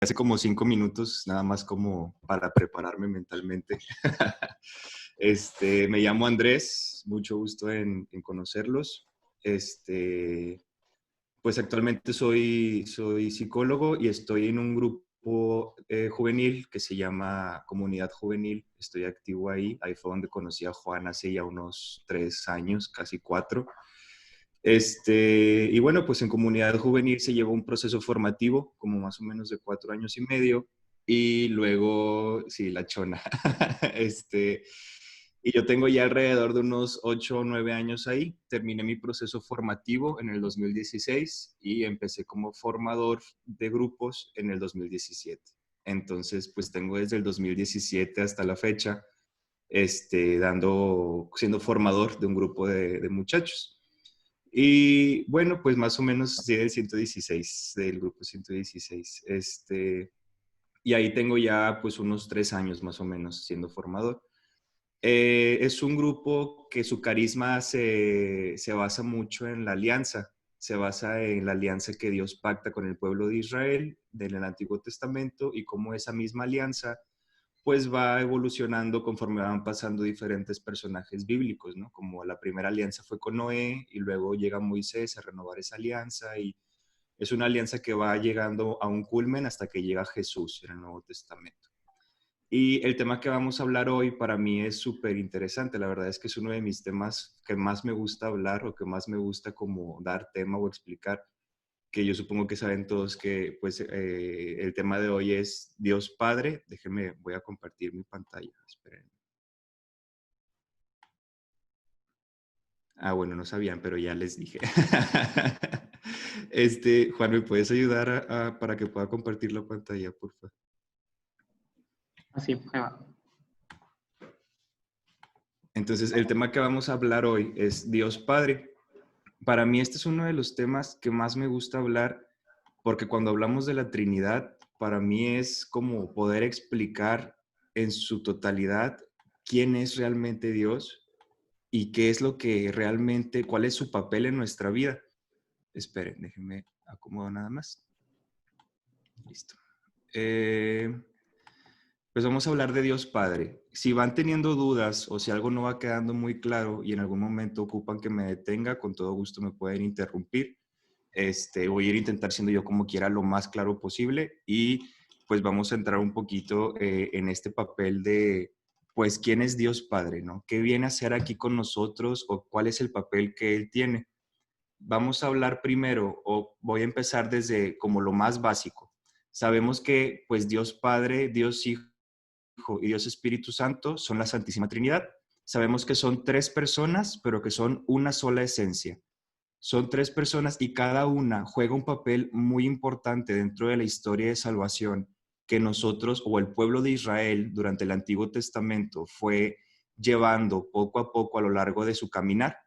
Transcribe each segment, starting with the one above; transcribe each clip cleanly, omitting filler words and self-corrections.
hace como 5 minutos, nada más como para prepararme mentalmente. Me llamo Andrés, mucho gusto en conocerlos. Este, pues actualmente soy psicólogo y estoy en un grupo juvenil que se llama Comunidad Juvenil. Estoy activo ahí. Ahí fue donde conocí a Juan hace ya unos 3 años, casi 4. Y bueno, pues en Comunidad Juvenil se llevó un proceso formativo, como más o menos de 4 años y medio, y luego, sí, la chona. Y yo tengo ya alrededor de unos 8 o 9 años ahí. Terminé mi proceso formativo en el 2016 y empecé como formador de grupos en el 2017. Entonces, pues tengo desde el 2017 hasta la fecha, siendo formador de un grupo de muchachos. Y bueno, pues más o menos sí, del 116, del grupo 116. Y ahí tengo ya pues unos 3 años más o menos siendo formador. Es un grupo que su carisma se basa mucho en la alianza, se basa en la alianza que Dios pacta con el pueblo de Israel en el Antiguo Testamento y cómo esa misma alianza pues va evolucionando conforme van pasando diferentes personajes bíblicos, ¿no? Como la primera alianza fue con Noé y luego llega Moisés a renovar esa alianza y es una alianza que va llegando a un culmen hasta que llega Jesús en el Nuevo Testamento. Y el tema que vamos a hablar hoy para mí es súper interesante. La verdad es que es uno de mis temas que más me gusta hablar o que más me gusta como dar tema o explicar, que yo supongo que saben todos que pues el tema de hoy es Dios Padre. Déjenme, voy a compartir mi pantalla. Esperen. Ah, bueno, no sabían, pero ya les dije. Juan, ¿me puedes ayudar para que pueda compartir la pantalla, por favor? Así, ahí va. Entonces, el tema que vamos a hablar hoy es Dios Padre. Para mí este es uno de los temas que más me gusta hablar porque cuando hablamos de la Trinidad, para mí es como poder explicar en su totalidad quién es realmente Dios y qué es lo que realmente, cuál es su papel en nuestra vida. Esperen, déjenme acomodar nada más. Listo. Pues vamos a hablar de Dios Padre. Si van teniendo dudas o si algo no va quedando muy claro y en algún momento ocupan que me detenga, con todo gusto me pueden interrumpir. Voy a ir a intentar siendo yo como quiera lo más claro posible y pues vamos a entrar un poquito en este papel de pues quién es Dios Padre, ¿no? ¿Qué viene a hacer aquí con nosotros o cuál es el papel que Él tiene? Vamos a hablar primero o voy a empezar desde como lo más básico. Sabemos que pues Dios Padre, Dios Hijo y Dios Espíritu Santo son la Santísima Trinidad. Sabemos que son tres personas, pero que son una sola esencia. Son tres personas y cada una juega un papel muy importante dentro de la historia de salvación que nosotros o el pueblo de Israel durante el Antiguo Testamento fue llevando poco a poco a lo largo de su caminar.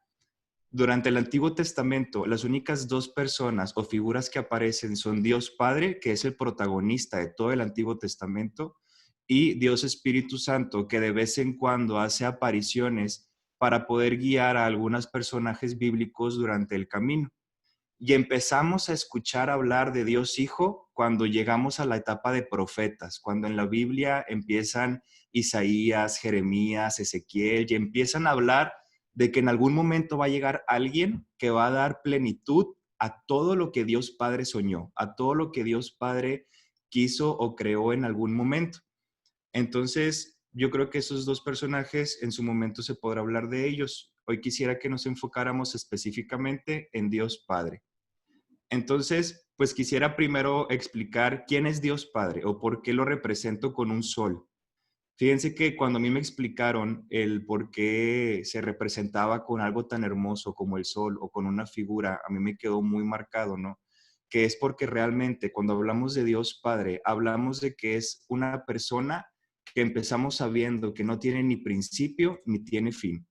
Durante el Antiguo Testamento, las únicas dos personas o figuras que aparecen son Dios Padre, que es el protagonista de todo el Antiguo Testamento, y Dios Espíritu Santo, que de vez en cuando hace apariciones para poder guiar a algunos personajes bíblicos durante el camino. Y empezamos a escuchar hablar de Dios Hijo cuando llegamos a la etapa de profetas, cuando en la Biblia empiezan Isaías, Jeremías, Ezequiel, y empiezan a hablar de que en algún momento va a llegar alguien que va a dar plenitud a todo lo que Dios Padre soñó, a todo lo que Dios Padre quiso o creó en algún momento. Entonces, yo creo que esos dos personajes en su momento se podrá hablar de ellos. Hoy quisiera que nos enfocáramos específicamente en Dios Padre. Entonces, pues quisiera primero explicar quién es Dios Padre o por qué lo represento con un sol. Fíjense que cuando a mí me explicaron el por qué se representaba con algo tan hermoso como el sol o con una figura, a mí me quedó muy marcado, ¿no? Que es porque realmente cuando hablamos de Dios Padre, hablamos de que es una persona que empezamos sabiendo que no tiene ni principio ni tiene fin.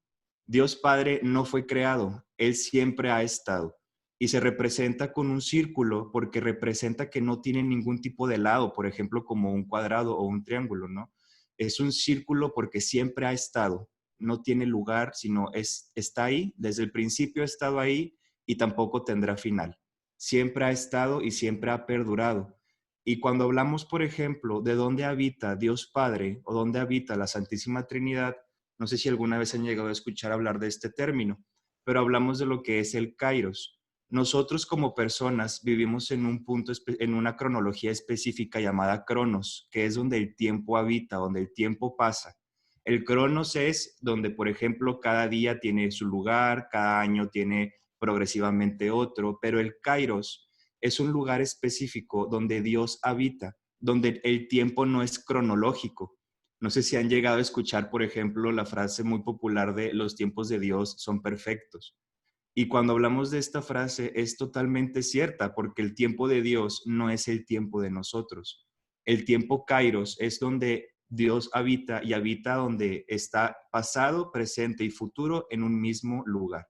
Dios Padre no fue creado, Él siempre ha estado. Y se representa con un círculo porque representa que no tiene ningún tipo de lado, por ejemplo, como un cuadrado o un triángulo, ¿no? Es un círculo porque siempre ha estado, no tiene lugar, sino está ahí, desde el principio ha estado ahí y tampoco tendrá final. Siempre ha estado y siempre ha perdurado. Y cuando hablamos, por ejemplo, de dónde habita Dios Padre o dónde habita la Santísima Trinidad, no sé si alguna vez han llegado a escuchar hablar de este término, pero hablamos de lo que es el kairos. Nosotros como personas vivimos en un punto, en una cronología específica llamada cronos, que es donde el tiempo habita, donde el tiempo pasa. El cronos es donde, por ejemplo, cada día tiene su lugar, cada año tiene progresivamente otro, pero el kairos es un lugar específico donde Dios habita, donde el tiempo no es cronológico. No sé si han llegado a escuchar, por ejemplo, la frase muy popular de los tiempos de Dios son perfectos. Y cuando hablamos de esta frase es totalmente cierta, porque el tiempo de Dios no es el tiempo de nosotros. El tiempo kairos es donde Dios habita y habita donde está pasado, presente y futuro en un mismo lugar.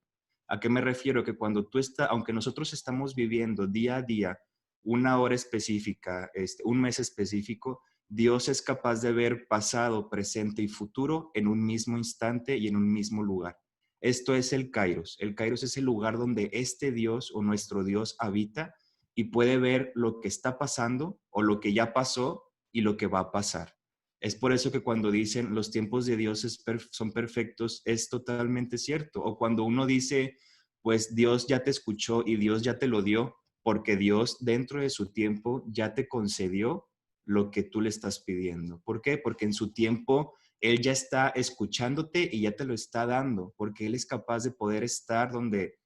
¿A qué me refiero? Que cuando tú estás, aunque nosotros estamos viviendo día a día una hora específica, un mes específico, Dios es capaz de ver pasado, presente y futuro en un mismo instante y en un mismo lugar. Esto es el Kairos. El Kairos es el lugar donde este Dios o nuestro Dios habita y puede ver lo que está pasando o lo que ya pasó y lo que va a pasar. Es por eso que cuando dicen los tiempos de Dios son perfectos, es totalmente cierto. O cuando uno dice, pues Dios ya te escuchó y Dios ya te lo dio, porque Dios dentro de su tiempo ya te concedió lo que tú le estás pidiendo. ¿Por qué? Porque en su tiempo él ya está escuchándote y ya te lo está dando, porque Él es capaz de poder estar donde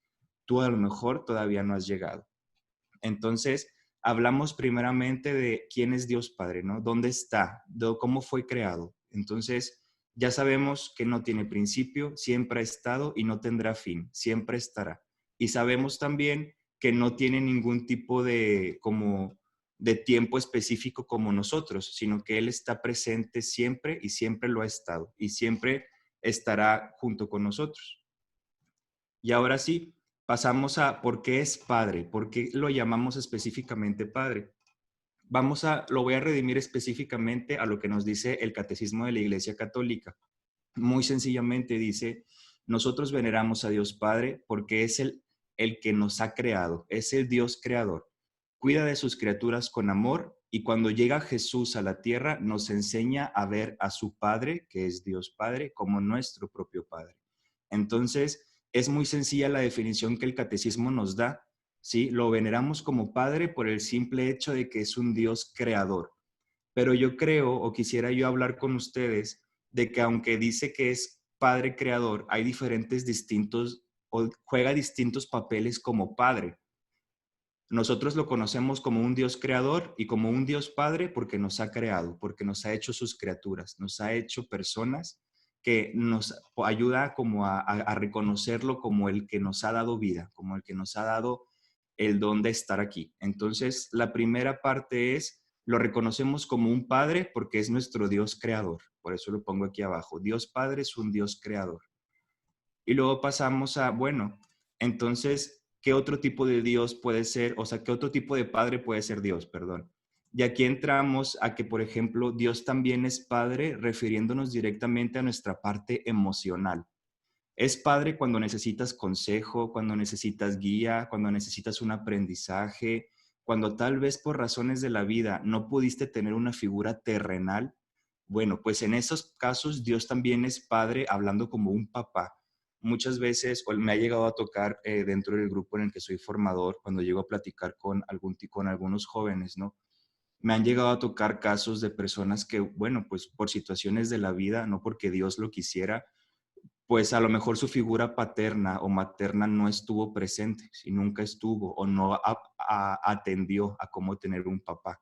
tú a lo mejor todavía no has llegado. Entonces, hablamos primeramente de quién es Dios Padre, ¿no? ¿Dónde está? ¿Cómo fue creado? Entonces, ya sabemos que no tiene principio, siempre ha estado y no tendrá fin, siempre estará. Y sabemos también que no tiene ningún tipo de como de tiempo específico como nosotros, sino que Él está presente siempre y siempre lo ha estado y siempre estará junto con nosotros. Y ahora sí, pasamos a por qué es Padre, por qué lo llamamos específicamente Padre. Lo voy a redimir específicamente a lo que nos dice el Catecismo de la Iglesia Católica. Muy sencillamente dice, nosotros veneramos a Dios Padre porque es el que nos ha creado, es el Dios creador. Cuida de sus criaturas con amor y cuando llega Jesús a la tierra nos enseña a ver a su Padre, que es Dios Padre, como nuestro propio Padre. Entonces, es muy sencilla la definición que el catecismo nos da, ¿sí? Lo veneramos como Padre por el simple hecho de que es un Dios creador. Pero yo creo, o quisiera yo hablar con ustedes, de que aunque dice que es Padre creador, hay distintos, o juega distintos papeles como Padre. Nosotros lo conocemos como un Dios creador y como un Dios Padre porque nos ha creado, porque nos ha hecho sus criaturas, nos ha hecho personas que nos ayuda como a reconocerlo como el que nos ha dado vida, como el que nos ha dado el don de estar aquí. Entonces, la primera parte es, lo reconocemos como un Padre porque es nuestro Dios creador. Por eso lo pongo aquí abajo. Dios Padre es un Dios creador. Y luego pasamos a, bueno, entonces, ¿qué otro tipo de Dios puede ser? O sea, ¿qué otro tipo de Padre puede ser Dios? Perdón. Y aquí entramos a que, por ejemplo, Dios también es Padre, refiriéndonos directamente a nuestra parte emocional. Es Padre cuando necesitas consejo, cuando necesitas guía, cuando necesitas un aprendizaje, cuando tal vez por razones de la vida no pudiste tener una figura terrenal. Bueno, pues en esos casos Dios también es Padre hablando como un papá. Muchas veces o me ha llegado a tocar dentro del grupo en el que soy formador, cuando llego a platicar con algunos jóvenes, ¿no? Me han llegado a tocar casos de personas que, bueno, pues por situaciones de la vida, no porque Dios lo quisiera, pues a lo mejor su figura paterna o materna no estuvo presente, si nunca estuvo o no atendió a cómo tener un papá.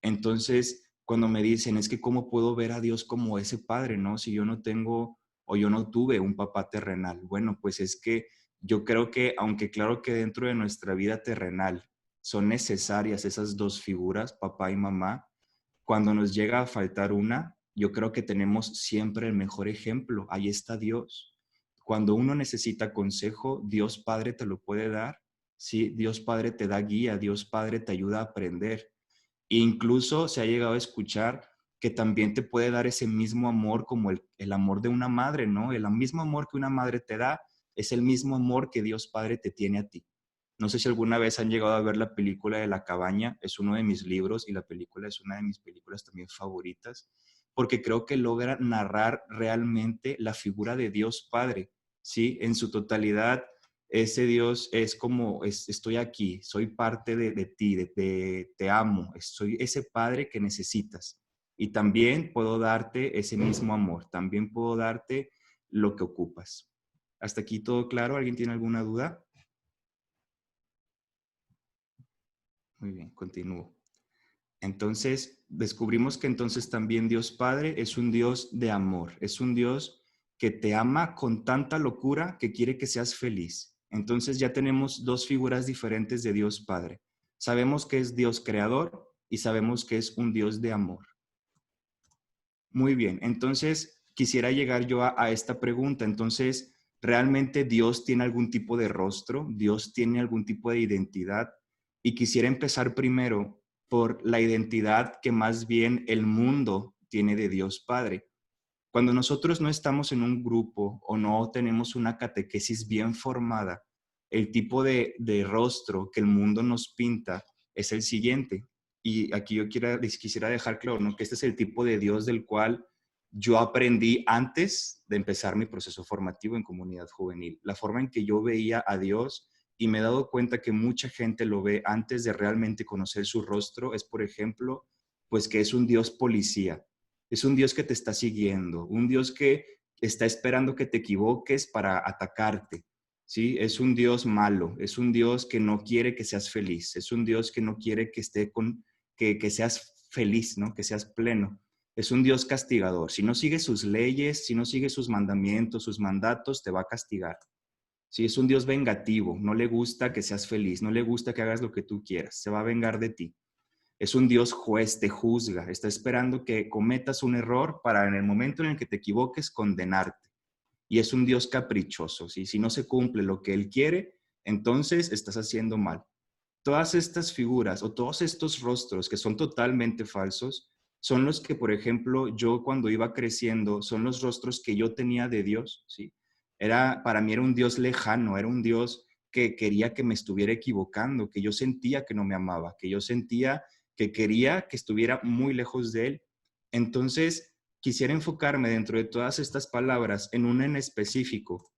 Entonces, cuando me dicen, es que cómo puedo ver a Dios como ese padre, ¿no? Si yo no tengo o yo no tuve un papá terrenal. Bueno, pues es que yo creo que, aunque claro que dentro de nuestra vida terrenal son necesarias esas dos figuras, papá y mamá, cuando nos llega a faltar una, yo creo que tenemos siempre el mejor ejemplo. Ahí está Dios. Cuando uno necesita consejo, Dios Padre te lo puede dar. Sí, Dios Padre te da guía, Dios Padre te ayuda a aprender. E incluso se ha llegado a escuchar que también te puede dar ese mismo amor como el amor de una madre, ¿no? El mismo amor que una madre te da es el mismo amor que Dios Padre te tiene a ti. No sé si alguna vez han llegado a ver la película de La Cabaña, es uno de mis libros y la película es una de mis películas también favoritas, porque creo que logra narrar realmente la figura de Dios Padre, ¿sí? En su totalidad, ese Dios es como, estoy aquí, soy parte de ti, te amo, soy ese Padre que necesitas. Y también puedo darte ese mismo amor, también puedo darte lo que ocupas. ¿Hasta aquí todo claro? ¿Alguien tiene alguna duda? Muy bien, continúo. Entonces, descubrimos que entonces también Dios Padre es un Dios de amor, es un Dios que te ama con tanta locura que quiere que seas feliz. Entonces ya tenemos dos figuras diferentes de Dios Padre. Sabemos que es Dios creador y sabemos que es un Dios de amor. Muy bien, entonces quisiera llegar yo a esta pregunta. Entonces, ¿realmente Dios tiene algún tipo de rostro? ¿Dios tiene algún tipo de identidad? Y quisiera empezar primero por la identidad que más bien el mundo tiene de Dios Padre. Cuando nosotros no estamos en un grupo o no tenemos una catequesis bien formada, el tipo de rostro que el mundo nos pinta es el siguiente. Y aquí yo quisiera dejar claro, ¿no?, que este es el tipo de Dios del cual yo aprendí antes de empezar mi proceso formativo en comunidad juvenil. La forma en que yo veía a Dios y me he dado cuenta que mucha gente lo ve antes de realmente conocer su rostro es, por ejemplo, pues que es un Dios policía. Es un Dios que te está siguiendo, un Dios que está esperando que te equivoques para atacarte, ¿sí? Es un Dios malo, es un Dios que no quiere que seas feliz, es un Dios que no quiere que que seas feliz, ¿no? Que seas pleno. Es un Dios castigador. Si no sigues sus leyes, si no sigues sus mandamientos, sus mandatos, te va a castigar. Sí, es un Dios vengativo, no le gusta que seas feliz, no le gusta que hagas lo que tú quieras, se va a vengar de ti. Es un Dios juez, te juzga, está esperando que cometas un error para en el momento en el que te equivoques condenarte. Y es un Dios caprichoso, ¿sí? Si no se cumple lo que Él quiere, entonces estás haciendo mal. Todas estas figuras o todos estos rostros que son totalmente falsos son los que, por ejemplo, yo cuando iba creciendo, son los rostros que yo tenía de Dios, ¿sí? Para mí era un Dios lejano, era un Dios que quería que me estuviera equivocando, que yo sentía que no me amaba, que yo sentía que quería que estuviera muy lejos de Él. Entonces, quisiera enfocarme dentro de todas estas palabras en una en específico.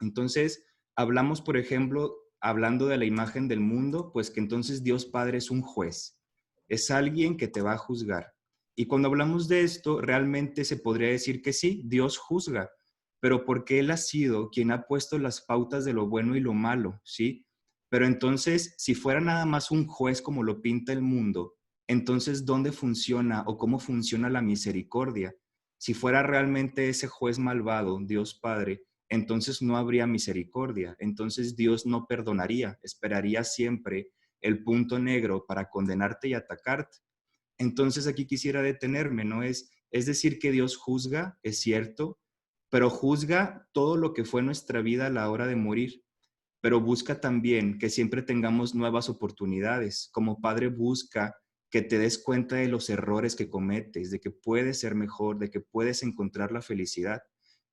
Entonces, hablamos, por ejemplo, hablando de la imagen del mundo, pues que entonces Dios Padre es un juez, es alguien que te va a juzgar. Y cuando hablamos de esto, realmente se podría decir que sí, Dios juzga, pero porque Él ha sido quien ha puesto las pautas de lo bueno y lo malo, ¿sí? Pero entonces, si fuera nada más un juez como lo pinta el mundo, entonces, ¿dónde funciona o cómo funciona la misericordia? Si fuera realmente ese juez malvado, Dios Padre, entonces no habría misericordia, entonces Dios no perdonaría, esperaría siempre el punto negro para condenarte y atacarte. Entonces aquí quisiera detenerme, ¿no? Es decir que Dios juzga, es cierto, pero juzga todo lo que fue nuestra vida a la hora de morir, pero busca también que siempre tengamos nuevas oportunidades. Como padre busca que te des cuenta de los errores que cometes, de que puedes ser mejor, de que puedes encontrar la felicidad.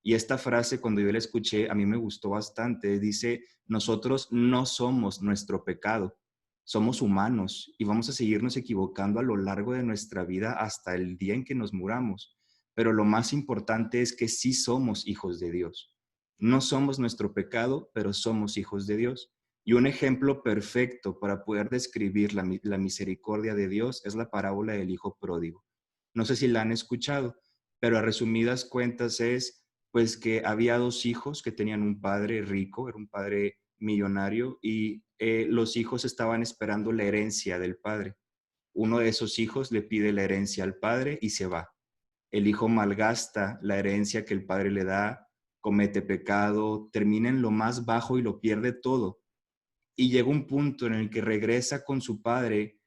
Y esta frase, cuando yo la escuché, a mí me gustó bastante. Dice, nosotros no somos nuestro pecado, somos humanos y vamos a seguirnos equivocando a lo largo de nuestra vida hasta el día en que nos muramos. Pero lo más importante es que sí somos hijos de Dios. No somos nuestro pecado, pero somos hijos de Dios. Y un ejemplo perfecto para poder describir la misericordia de Dios es la parábola del hijo pródigo. No sé si la han escuchado, pero a resumidas cuentas es pues que había dos hijos que tenían un padre rico, era un padre millonario, y los hijos estaban esperando la herencia del padre. Uno de esos hijos le pide la herencia al padre y se va. El hijo malgasta la herencia que el padre le da, comete pecado, termina en lo más bajo y lo pierde todo. Y llega un punto en el que regresa con su padre,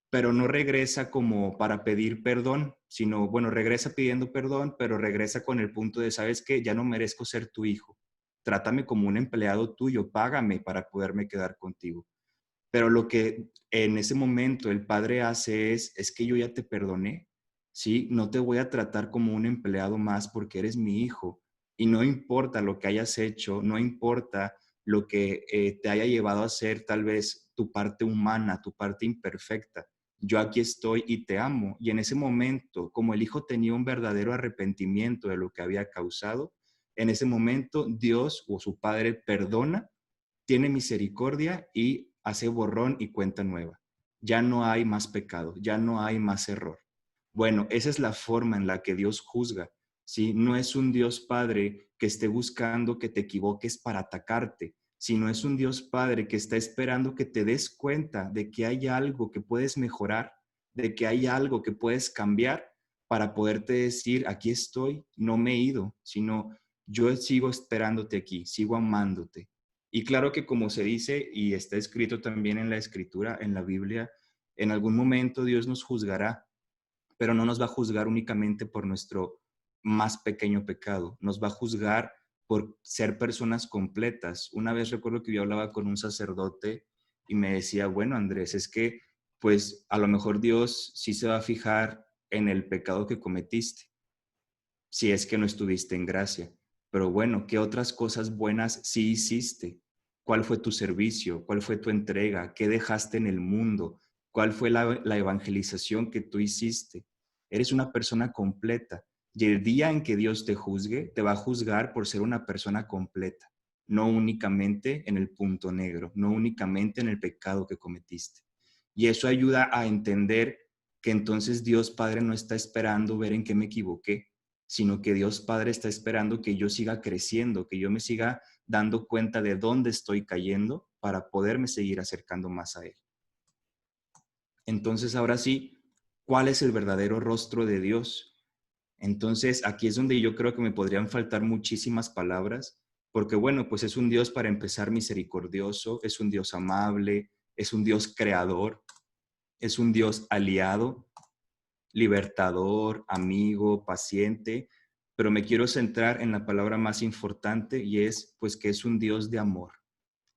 pero no regresa como para pedir perdón, sino, bueno, regresa pidiendo perdón, pero regresa con el punto de, ¿sabes qué? Ya no merezco ser tu hijo. Trátame como un empleado tuyo, págame para poderme quedar contigo. Pero lo que en ese momento el padre hace es que yo ya te perdoné, ¿sí? No te voy a tratar como un empleado más porque eres mi hijo. Y no importa lo que hayas hecho, no importa lo que te haya llevado a ser tal vez tu parte humana, tu parte imperfecta. Yo aquí estoy y te amo. Y en ese momento, como el hijo tenía un verdadero arrepentimiento de lo que había causado, en ese momento Dios o su padre perdona, tiene misericordia y hace borrón y cuenta nueva. Ya no hay más pecado, ya no hay más error. Bueno, esa es la forma en la que Dios juzga, ¿sí? No es un Dios Padre que esté buscando que te equivoques para atacarte, sino es un Dios Padre que está esperando que te des cuenta de que hay algo que puedes mejorar, de que hay algo que puedes cambiar para poderte decir, aquí estoy, no me he ido, sino yo sigo esperándote aquí, sigo amándote. Y claro que como se dice y está escrito también en la escritura, en la Biblia, en algún momento Dios nos juzgará, pero no nos va a juzgar únicamente por nuestro más pequeño pecado, nos va a juzgar por ser personas completas. Una vez recuerdo que yo hablaba con un sacerdote y me decía, bueno, Andrés, es que pues a lo mejor Dios sí se va a fijar en el pecado que cometiste, si es que no estuviste en gracia. Pero bueno, ¿qué otras cosas buenas sí hiciste? ¿Cuál fue tu servicio? ¿Cuál fue tu entrega? ¿Qué dejaste en el mundo? ¿Cuál fue la evangelización que tú hiciste? Eres una persona completa. Y el día en que Dios te juzgue, te va a juzgar por ser una persona completa, no únicamente en el punto negro, no únicamente en el pecado que cometiste. Y eso ayuda a entender que entonces Dios Padre no está esperando ver en qué me equivoqué, sino que Dios Padre está esperando que yo siga creciendo, que yo me siga dando cuenta de dónde estoy cayendo para poderme seguir acercando más a Él. Entonces, ahora sí, ¿cuál es el verdadero rostro de Dios? Entonces, aquí es donde yo creo que me podrían faltar muchísimas palabras, porque bueno, pues es un Dios para empezar misericordioso, es un Dios amable, es un Dios creador, es un Dios aliado, libertador, amigo, paciente, pero me quiero centrar en la palabra más importante y es pues que es un Dios de amor.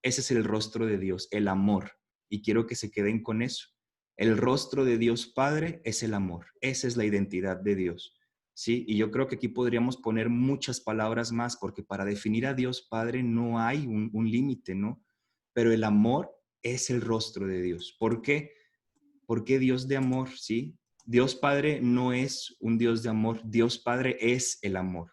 Ese es el rostro de Dios, el amor, y quiero que se queden con eso. El rostro de Dios Padre es el amor, esa es la identidad de Dios. ¿Sí? Y yo creo que aquí podríamos poner muchas palabras más, porque para definir a Dios Padre no hay un límite, ¿no? Pero el amor es el rostro de Dios. ¿Por qué? ¿Por qué Dios de amor? ¿Sí? Dios Padre no es un Dios de amor, Dios Padre es el amor.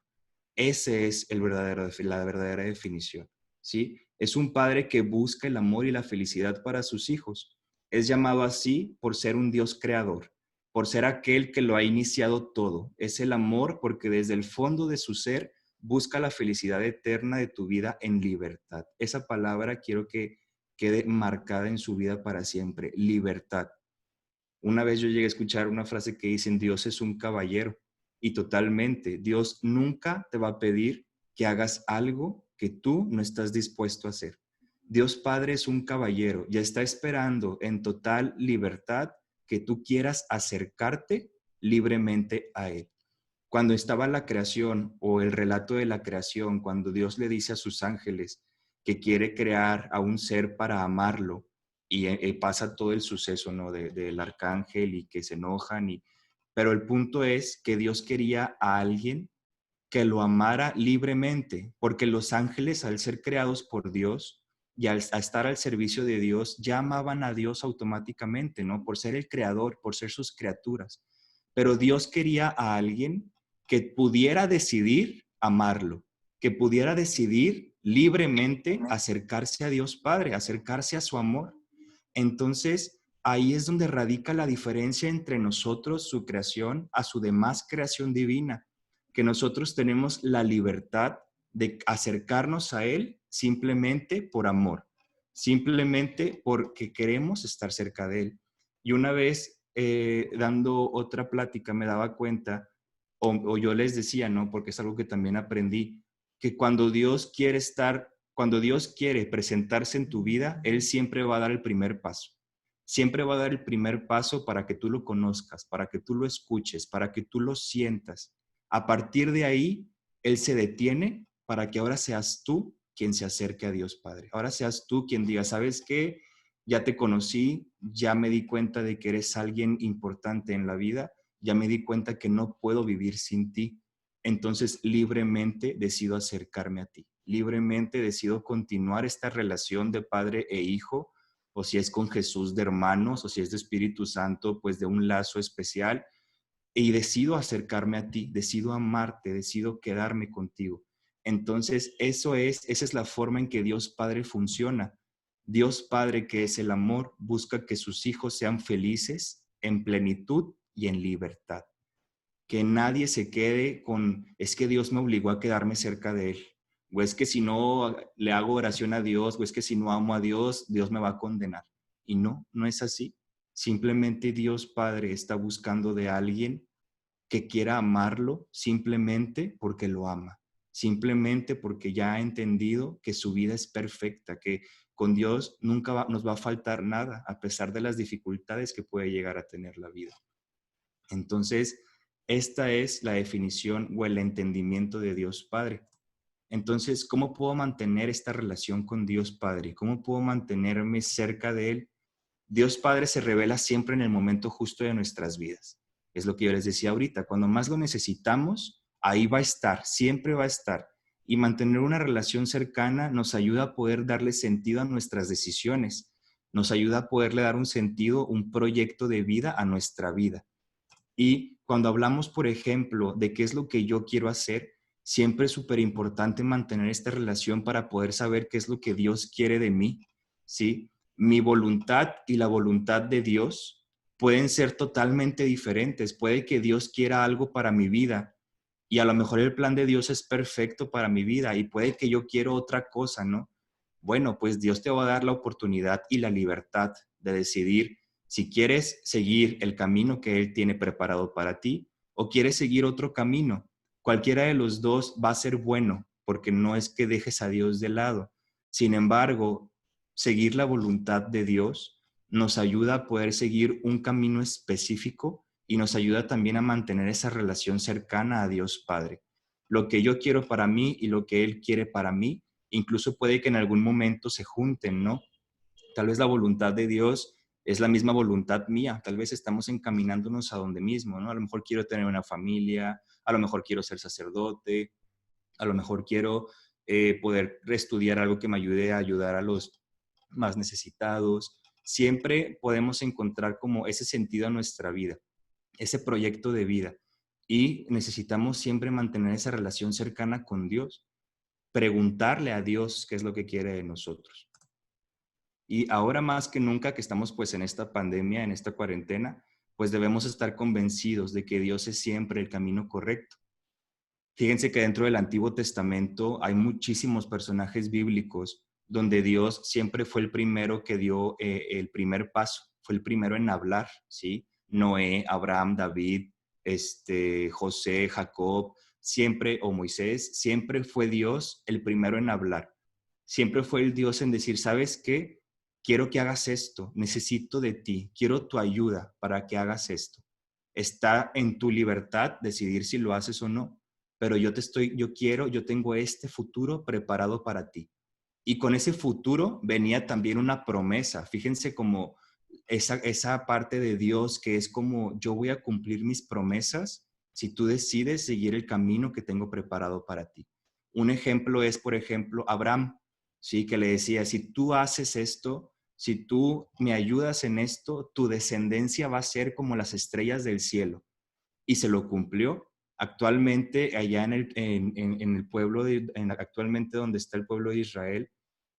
Ese es la verdadera definición, ¿sí? Es un padre que busca el amor y la felicidad para sus hijos. Es llamado así por ser un Dios creador, por ser aquel que lo ha iniciado todo. Es el amor porque desde el fondo de su ser busca la felicidad eterna de tu vida en libertad. Esa palabra quiero que quede marcada en su vida para siempre, libertad. Una vez yo llegué a escuchar una frase que dicen, Dios es un caballero, y totalmente, Dios nunca te va a pedir que hagas algo que tú no estás dispuesto a hacer. Dios Padre es un caballero, ya está esperando en total libertad que tú quieras acercarte libremente a Él. Cuando estaba la creación o el relato de la creación, cuando Dios le dice a sus ángeles que quiere crear a un ser para amarlo, y pasa todo el suceso, ¿no? Del arcángel y que se enojan, pero el punto es que Dios quería a alguien que lo amara libremente, porque los ángeles, al ser creados por Dios y al estar al servicio de Dios, ya amaban a Dios automáticamente, ¿no? Por ser el creador, por ser sus criaturas. Pero Dios quería a alguien que pudiera decidir amarlo, que pudiera decidir libremente acercarse a Dios Padre, acercarse a su amor. Entonces, ahí es donde radica la diferencia entre nosotros, su creación, a su demás creación divina, que nosotros tenemos la libertad de acercarnos a Él simplemente por amor, simplemente porque queremos estar cerca de Él. Y una vez dando otra plática me daba cuenta, o yo les decía, ¿no? Porque es algo que también aprendí, que cuando Dios quiere presentarse en tu vida, Él siempre va a dar el primer paso. Siempre va a dar el primer paso para que tú lo conozcas, para que tú lo escuches, para que tú lo sientas. A partir de ahí, Él se detiene para que ahora seas tú quien se acerque a Dios Padre. Ahora seas tú quien diga, ¿sabes qué? Ya te conocí, ya me di cuenta de que eres alguien importante en la vida, ya me di cuenta que no puedo vivir sin ti. Entonces libremente decido acercarme a ti. libremente decido continuar esta relación de padre e hijo, o si es con Jesús de hermanos, o si es de Espíritu Santo, pues de un lazo especial, y decido acercarme a ti, decido amarte, decido quedarme contigo. Entonces, esa es la forma en que Dios Padre funciona. Dios Padre, que es el amor, busca que sus hijos sean felices en plenitud y en libertad. Que nadie se quede con, es que Dios me obligó a quedarme cerca de Él, o es que si no le hago oración a Dios, o es que si no amo a Dios, Dios me va a condenar. Y no, no es así. Simplemente Dios Padre está buscando de alguien que quiera amarlo simplemente porque lo ama, simplemente porque ya ha entendido que su vida es perfecta, que con Dios nunca nos va a faltar nada, a pesar de las dificultades que puede llegar a tener la vida. Entonces, esta es la definición o el entendimiento de Dios Padre. Entonces, ¿cómo puedo mantener esta relación con Dios Padre? ¿Cómo puedo mantenerme cerca de Él? Dios Padre se revela siempre en el momento justo de nuestras vidas. Es lo que yo les decía ahorita. Cuando más lo necesitamos, ahí va a estar, siempre va a estar. Y mantener una relación cercana nos ayuda a poder darle sentido a nuestras decisiones. Nos ayuda a poderle dar un sentido, un proyecto de vida a nuestra vida. Y cuando hablamos, por ejemplo, de qué es lo que yo quiero hacer, siempre es súper importante mantener esta relación para poder saber qué es lo que Dios quiere de mí, ¿sí? Mi voluntad y la voluntad de Dios pueden ser totalmente diferentes. Puede que Dios quiera algo para mi vida y a lo mejor el plan de Dios es perfecto para mi vida y puede que yo quiero otra cosa, ¿no? Bueno, pues Dios te va a dar la oportunidad y la libertad de decidir si quieres seguir el camino que Él tiene preparado para ti o quieres seguir otro camino. Cualquiera de los dos va a ser bueno, porque no es que dejes a Dios de lado. Sin embargo, seguir la voluntad de Dios nos ayuda a poder seguir un camino específico y nos ayuda también a mantener esa relación cercana a Dios Padre. Lo que yo quiero para mí y lo que Él quiere para mí, incluso puede que en algún momento se junten, ¿no? Tal vez la voluntad de Dios es la misma voluntad mía, tal vez estamos encaminándonos a donde mismo, ¿no? A lo mejor quiero tener una familia, a lo mejor quiero ser sacerdote, a lo mejor quiero poder estudiar algo que me ayude a ayudar a los más necesitados. Siempre podemos encontrar como ese sentido a nuestra vida, ese proyecto de vida. Y necesitamos siempre mantener esa relación cercana con Dios, preguntarle a Dios qué es lo que quiere de nosotros. Y ahora más que nunca que estamos pues en esta pandemia, en esta cuarentena, pues debemos estar convencidos de que Dios es siempre el camino correcto. Fíjense que dentro del Antiguo Testamento hay muchísimos personajes bíblicos donde Dios siempre fue el primero que dio el primer paso, fue el primero en hablar, ¿sí? Noé, Abraham, David, José, Jacob, siempre, o Moisés, siempre fue Dios el primero en hablar. Siempre fue el Dios en decir, ¿sabes qué? Quiero que hagas esto, necesito de ti, quiero tu ayuda para que hagas esto. Está en tu libertad decidir si lo haces o no, pero yo tengo este futuro preparado para ti. Y con ese futuro venía también una promesa. Fíjense como esa parte de Dios que es como yo voy a cumplir mis promesas si tú decides seguir el camino que tengo preparado para ti. Un ejemplo es, por ejemplo, Abraham, ¿sí? Que le decía, si tú haces esto, si tú me ayudas en esto, tu descendencia va a ser como las estrellas del cielo. Y se lo cumplió. Actualmente, allá en el pueblo, actualmente donde está el pueblo de Israel,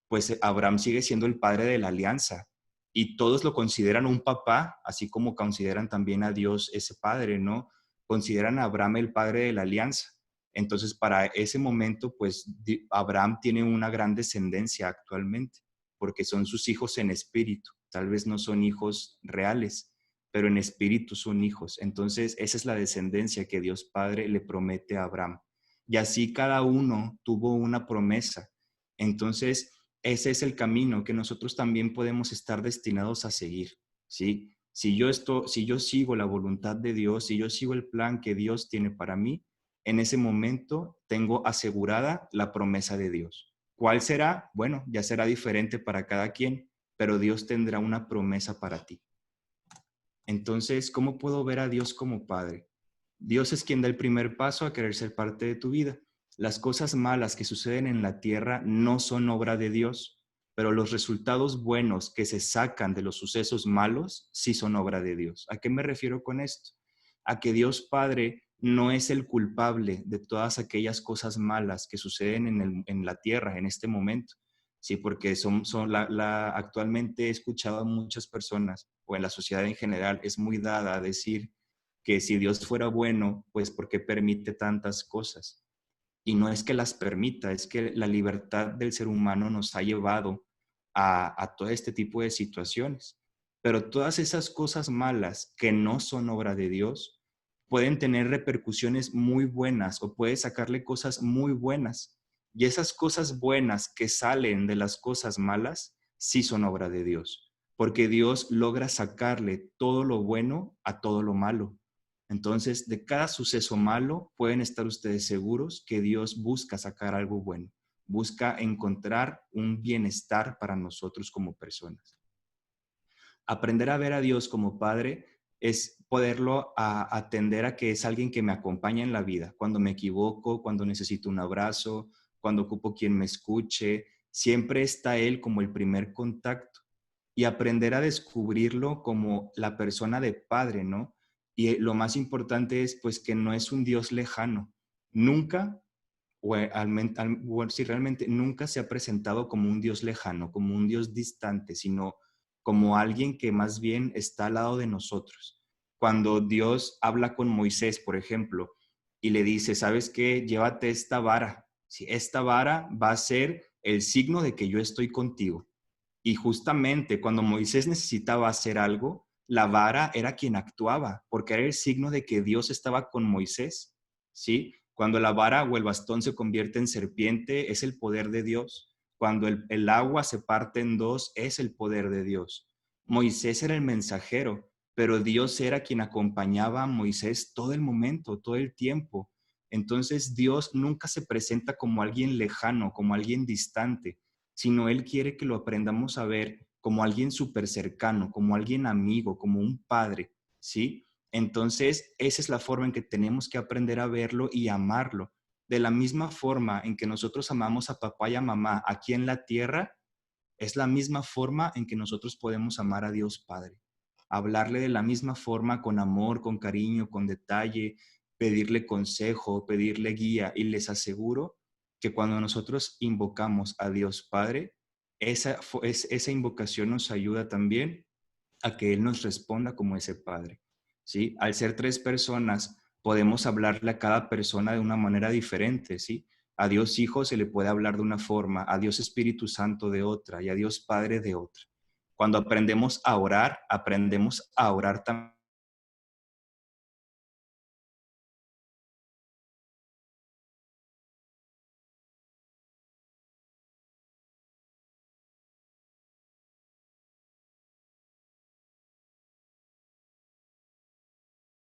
pues Abraham sigue siendo el padre de la alianza y todos lo consideran un papá, así como consideran también a Dios ese padre, ¿no? Consideran a Abraham el padre de la alianza. Entonces, para ese momento, pues Abraham tiene una gran descendencia actualmente, porque son sus hijos en espíritu, tal vez no son hijos reales, pero en espíritu son hijos. Entonces, esa es la descendencia que Dios Padre le promete a Abraham. Y así cada uno tuvo una promesa. Entonces, ese es el camino que nosotros también podemos estar destinados a seguir, ¿sí? Si yo sigo la voluntad de Dios, si yo sigo el plan que Dios tiene para mí, en ese momento tengo asegurada la promesa de Dios. ¿Cuál será? Bueno, ya será diferente para cada quien, pero Dios tendrá una promesa para ti. Entonces, ¿cómo puedo ver a Dios como Padre? Dios es quien da el primer paso a querer ser parte de tu vida. Las cosas malas que suceden en la tierra no son obra de Dios, pero los resultados buenos que se sacan de los sucesos malos sí son obra de Dios. ¿A qué me refiero con esto? A que Dios Padre no es el culpable de todas aquellas cosas malas que suceden en la tierra en este momento. Sí, porque actualmente he escuchado a muchas personas, o en la sociedad en general, es muy dada a decir que si Dios fuera bueno, pues ¿por qué permite tantas cosas? Y no es que las permita, es que la libertad del ser humano nos ha llevado a todo este tipo de situaciones. Pero todas esas cosas malas que no son obra de Dios pueden tener repercusiones muy buenas o puede sacarle cosas muy buenas. Y esas cosas buenas que salen de las cosas malas sí son obra de Dios, porque Dios logra sacarle todo lo bueno a todo lo malo. Entonces, de cada suceso malo, pueden estar ustedes seguros que Dios busca sacar algo bueno, busca encontrar un bienestar para nosotros como personas. Aprender a ver a Dios como Padre es poderlo atender a que es alguien que me acompaña en la vida. Cuando me equivoco, cuando necesito un abrazo, cuando ocupo quien me escuche, siempre está Él como el primer contacto. Y aprender a descubrirlo como la persona de Padre, ¿no? Y lo más importante es pues que no es un Dios lejano. Nunca, o si realmente nunca se ha presentado como un Dios lejano, como un Dios distante, sino como alguien que más bien está al lado de nosotros. Cuando Dios habla con Moisés, por ejemplo, y le dice, ¿sabes qué? Llévate esta vara. Si esta vara va a ser el signo de que yo estoy contigo. Y justamente cuando Moisés necesitaba hacer algo, la vara era quien actuaba, porque era el signo de que Dios estaba con Moisés, ¿sí? Cuando la vara o el bastón se convierte en serpiente, es el poder de Dios. Cuando el agua se parte en dos, es el poder de Dios. Moisés era el mensajero, pero Dios era quien acompañaba a Moisés todo el momento, todo el tiempo. Entonces Dios nunca se presenta como alguien lejano, como alguien distante, sino Él quiere que lo aprendamos a ver como alguien súper cercano, como alguien amigo, como un padre, ¿sí? Entonces, esa es la forma en que tenemos que aprender a verlo y amarlo. De la misma forma en que nosotros amamos a papá y a mamá aquí en la tierra, es la misma forma en que nosotros podemos amar a Dios Padre. Hablarle de la misma forma, con amor, con cariño, con detalle, pedirle consejo, pedirle guía. Y les aseguro que cuando nosotros invocamos a Dios Padre, esa invocación nos ayuda también a que Él nos responda como ese Padre, ¿sí? Al ser tres personas, podemos hablarle a cada persona de una manera diferente, ¿sí? A Dios Hijo se le puede hablar de una forma, a Dios Espíritu Santo de otra y a Dios Padre de otra. Cuando aprendemos a orar también